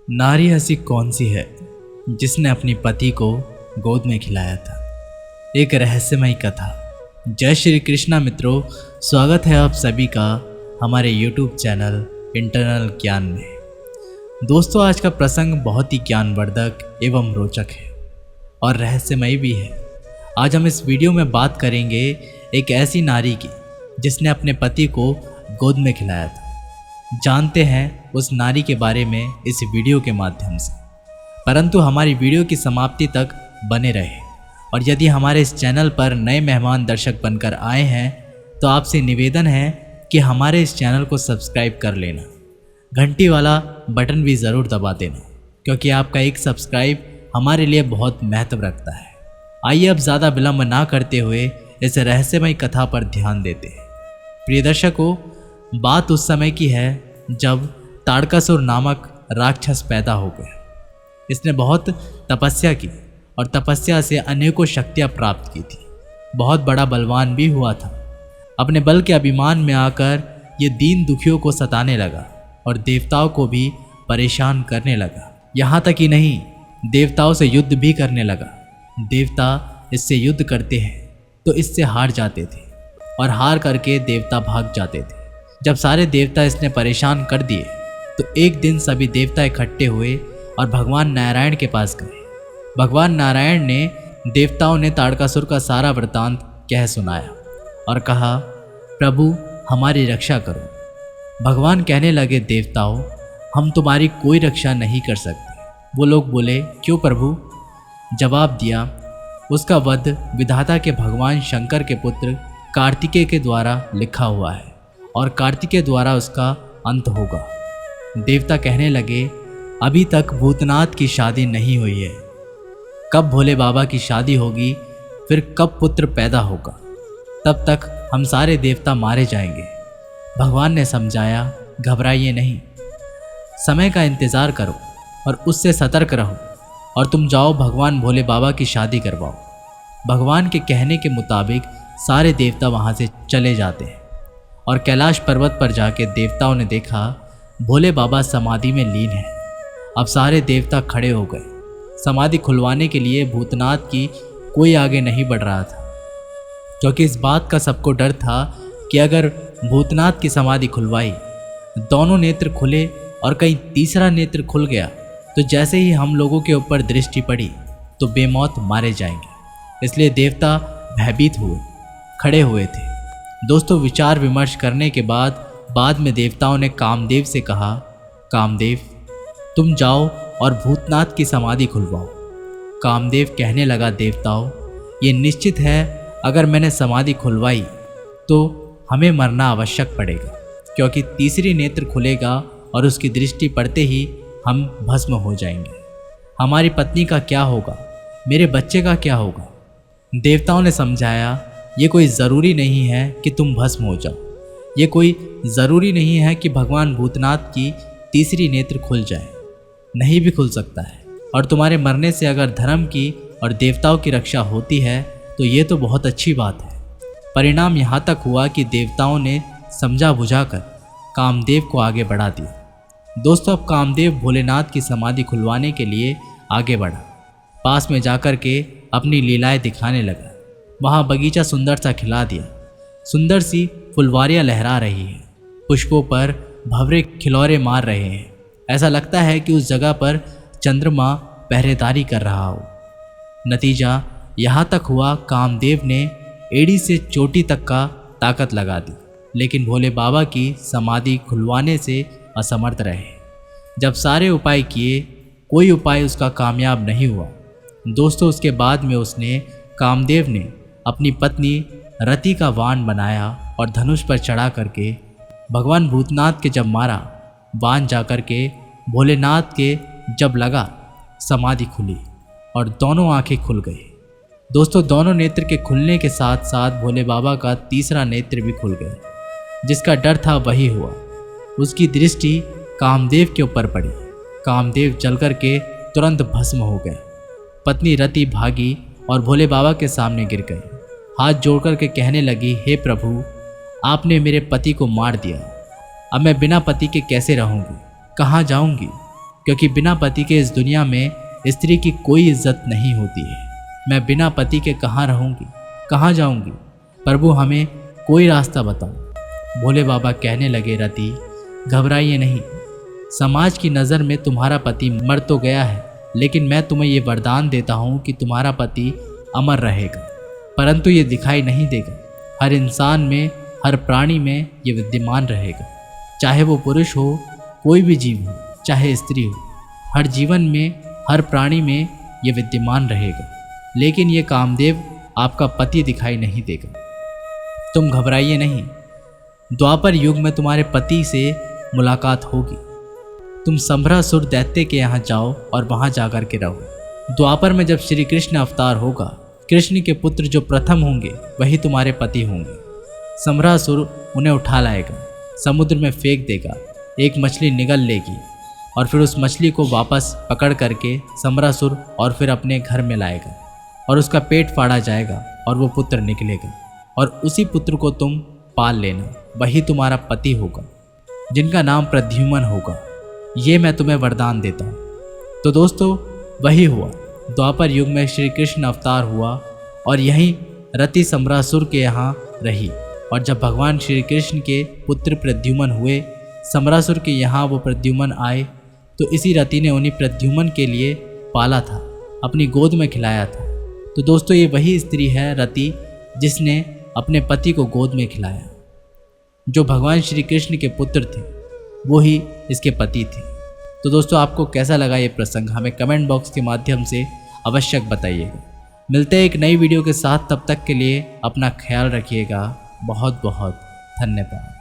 नारी ऐसी कौन सी है जिसने अपनी पति को गोद में खिलाया था। एक रहस्यमयी कथा। जय श्री कृष्णा मित्रों, स्वागत है आप सभी का हमारे YouTube चैनल इंटरनल ज्ञान में। दोस्तों, आज का प्रसंग बहुत ही ज्ञानवर्धक एवं रोचक है और रहस्यमयी भी है। आज हम इस वीडियो में बात करेंगे एक ऐसी नारी की जिसने अपने पति को गोद में खिलाया था। जानते हैं उस नारी के बारे में इस वीडियो के माध्यम से, परंतु हमारी वीडियो की समाप्ति तक बने रहे। और यदि हमारे इस चैनल पर नए मेहमान दर्शक बनकर आए हैं तो आपसे निवेदन है कि हमारे इस चैनल को सब्सक्राइब कर लेना, घंटी वाला बटन भी ज़रूर दबा देना, क्योंकि आपका एक सब्सक्राइब हमारे लिए बहुत महत्व रखता है। आइए अब ज़्यादा विलंब ना करते हुए इस रहस्यमयी कथा पर ध्यान देते हैं। प्रिय दर्शकों, बात उस समय की है जब ताड़कासुर नामक राक्षस पैदा हो गया। इसने बहुत तपस्या की और तपस्या से अनेकों शक्तियां प्राप्त की थी। बहुत बड़ा बलवान भी हुआ था। अपने बल के अभिमान में आकर ये दीन दुखियों को सताने लगा और देवताओं को भी परेशान करने लगा। यहाँ तक ही नहीं, देवताओं से युद्ध भी करने लगा। देवता इससे युद्ध करते हैं तो इससे हार जाते थे और हार करके देवता भाग जाते थे। जब सारे देवता इसने परेशान कर दिए तो एक दिन सभी देवता इकट्ठे हुए और भगवान नारायण के पास गए। भगवान नारायण ने देवताओं ने ताड़कासुर का सारा वृत्तांत कह सुनाया और कहा, प्रभु हमारी रक्षा करो। भगवान कहने लगे, देवताओं हम तुम्हारी कोई रक्षा नहीं कर सकते। वो लोग बोले, क्यों प्रभु? जवाब दिया, उसका वध विधाता के भगवान शंकर के पुत्र कार्तिकेय के द्वारा लिखा हुआ है और कार्तिकेय द्वारा उसका अंत होगा। देवता कहने लगे, अभी तक भूतनाथ की शादी नहीं हुई है, कब भोले बाबा की शादी होगी, फिर कब पुत्र पैदा होगा, तब तक हम सारे देवता मारे जाएंगे। भगवान ने समझाया, घबराइए नहीं, समय का इंतज़ार करो और उससे सतर्क रहो और तुम जाओ भगवान भोले बाबा की शादी करवाओ। भगवान के कहने के मुताबिक सारे देवता वहाँ से चले जाते हैं और कैलाश पर्वत पर जाके देवताओं ने देखा भोले बाबा समाधि में लीन है। अब सारे देवता खड़े हो गए। समाधि खुलवाने के लिए भूतनाथ की कोई आगे नहीं बढ़ रहा था, क्योंकि इस बात का सबको डर था कि अगर भूतनाथ की समाधि खुलवाई, दोनों नेत्र खुले और कहीं तीसरा नेत्र खुल गया तो जैसे ही हम लोगों के ऊपर दृष्टि पड़ी तो बेमौत मारे जाएंगे। इसलिए देवता भयभीत हुए, खड़े हुए थे। दोस्तों, विचार विमर्श करने के बाद में देवताओं ने कामदेव से कहा, कामदेव तुम जाओ और भूतनाथ की समाधि खुलवाओ। कामदेव कहने लगा, देवताओं ये निश्चित है, अगर मैंने समाधि खुलवाई तो हमें मरना आवश्यक पड़ेगा, क्योंकि तीसरी नेत्र खुलेगा और उसकी दृष्टि पड़ते ही हम भस्म हो जाएंगे। हमारी पत्नी का क्या होगा, मेरे बच्चे का क्या होगा? देवताओं ने समझाया, ये कोई ज़रूरी नहीं है कि तुम भस्म हो जाओ, ये कोई ज़रूरी नहीं है कि भगवान भूतनाथ की तीसरी नेत्र खुल जाए, नहीं भी खुल सकता है। और तुम्हारे मरने से अगर धर्म की और देवताओं की रक्षा होती है तो ये तो बहुत अच्छी बात है। परिणाम यहाँ तक हुआ कि देवताओं ने समझा बुझाकर कामदेव को आगे बढ़ा दिया। दोस्तों, अब कामदेव भोलेनाथ की समाधि खुलवाने के लिए आगे बढ़ा। पास में जाकर के अपनी लीलाएं दिखाने लगा। वहाँ बगीचा सुंदर सा खिला दिया। सुंदर सी फुलवारियाँ लहरा रही हैं, पुष्पों पर भंवरे खिलौरे मार रहे हैं। ऐसा लगता है कि उस जगह पर चंद्रमा पहरेदारी कर रहा हो। नतीजा यहाँ तक हुआ, कामदेव ने एड़ी से चोटी तक का ताकत लगा दी, लेकिन भोले बाबा की समाधि खुलवाने से असमर्थ रहे। जब सारे उपाय किए, कोई उपाय उसका कामयाब नहीं हुआ। दोस्तों, उसके बाद में कामदेव ने अपनी पत्नी रति का वाण बनाया और धनुष पर चढ़ा करके भगवान भूतनाथ के जब मारा, बाण जाकर के भोलेनाथ के जब लगा, समाधि खुली और दोनों आंखें खुल गई। दोस्तों, दोनों नेत्र के खुलने के साथ साथ भोले बाबा का तीसरा नेत्र भी खुल गया। जिसका डर था वही हुआ। उसकी दृष्टि कामदेव के ऊपर पड़ी। कामदेव जल करके तुरंत भस्म हो गए। पत्नी रति भागी और भोले बाबा के सामने गिर गई। हाथ जोड़कर के कहने लगी, हे प्रभु आपने मेरे पति को मार दिया, अब मैं बिना पति के कैसे रहूँगी, कहाँ जाऊँगी? क्योंकि बिना पति के इस दुनिया में स्त्री की कोई इज्जत नहीं होती है। मैं बिना पति के कहाँ रहूँगी, कहाँ जाऊँगी? प्रभु हमें कोई रास्ता बताओ। भोले बाबा कहने लगे, रति घबराइए नहीं, समाज की नज़र में तुम्हारा पति मर तो गया है, लेकिन मैं तुम्हें ये वरदान देता हूँ कि तुम्हारा पति अमर रहेगा, परंतु ये दिखाई नहीं देगा। हर इंसान में, हर प्राणी में ये विद्यमान रहेगा, चाहे वो पुरुष हो, कोई भी जीव हो, चाहे स्त्री हो। हर जीवन में, हर प्राणी में ये विद्यमान रहेगा, लेकिन ये कामदेव आपका पति दिखाई नहीं देगा। तुम घबराइए नहीं, द्वापर युग में तुम्हारे पति से मुलाकात होगी। तुम संभरासुर दैत्य के यहाँ जाओ और वहाँ जाकर के रहो। द्वापर में जब श्री कृष्ण अवतार होगा, कृष्ण के पुत्र जो प्रथम होंगे वही तुम्हारे पति होंगे। संभरासुर उन्हें उठा लाएगा, समुद्र में फेंक देगा, एक मछली निगल लेगी और फिर उस मछली को वापस पकड़ करके संभरासुर और फिर अपने घर में लाएगा और उसका पेट फाड़ा जाएगा और वो पुत्र निकलेगा और उसी पुत्र को तुम पाल लेना, वही तुम्हारा पति होगा, जिनका नाम प्रद्युम्न होगा। ये मैं तुम्हें वरदान देता हूँ। तो दोस्तों, वही हुआ। द्वापर युग में श्री कृष्ण अवतार हुआ और यहीं रति संभरासुर के यहाँ रही। और जब भगवान श्री कृष्ण के पुत्र प्रद्युम्न हुए, संभरासुर के यहाँ वो प्रद्युम्न आए, तो इसी रति ने उन्हीं प्रद्युम्न के लिए पाला था, अपनी गोद में खिलाया था। तो दोस्तों, ये वही स्त्री है रति, जिसने अपने पति को गोद में खिलाया। जो भगवान श्री कृष्ण के पुत्र थे वो ही इसके पति थे। तो दोस्तों, आपको कैसा लगा ये प्रसंग, हमें कमेंट बॉक्स के माध्यम से अवश्य बताइएगा। मिलते हैं एक नई वीडियो के साथ, तब तक के लिए अपना ख्याल रखिएगा। बहुत बहुत धन्यवाद।